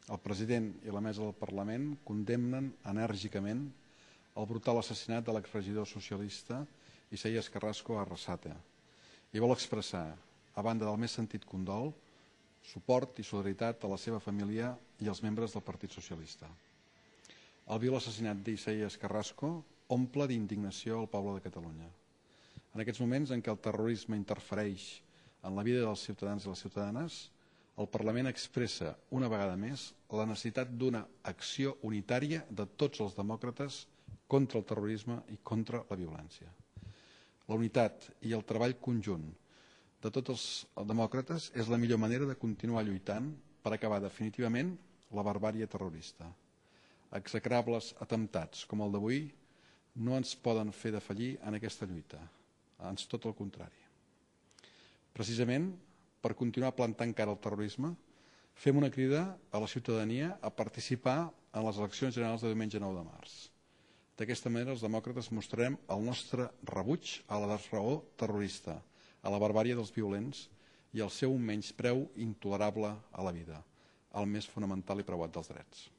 El president i la mesa del Parlament condemnen enèrgicament el brutal assassinat de l'exregidor socialista Isaías Carrasco a Arrasate i vol expressar, a banda del més sentit condol, suport i solidaritat a la seva família i als membres del Partit Socialista. El vil assassinat d'Isaías Carrasco omple d'indignació el poble de Catalunya. En aquests moments en què el terrorisme interfereix en la vida dels ciutadans i les ciutadanes, el Parlament expressa una vegada més la necessitat d'una acció unitària de tots els demòcrates contra el terrorisme i contra la violència. La unitat i el treball conjunt de tots els demòcrates és la millor manera de continuar lluitant per acabar definitivament la barbàrie terrorista. Execrables atemptats com el d'avui no ens poden fer defallir en aquesta lluita, ans tot el contrari. Precisament, per continuar plantant cara al terrorisme, fem una crida a la ciutadania a participar en les eleccions generals de diumenge 9 de març. D'aquesta manera, els demòcrates mostrarem el nostre rebuig a la desraó terrorista, a la barbàrie dels violents i al seu menyspreu intolerable a la vida, el més fonamental i preuat dels drets.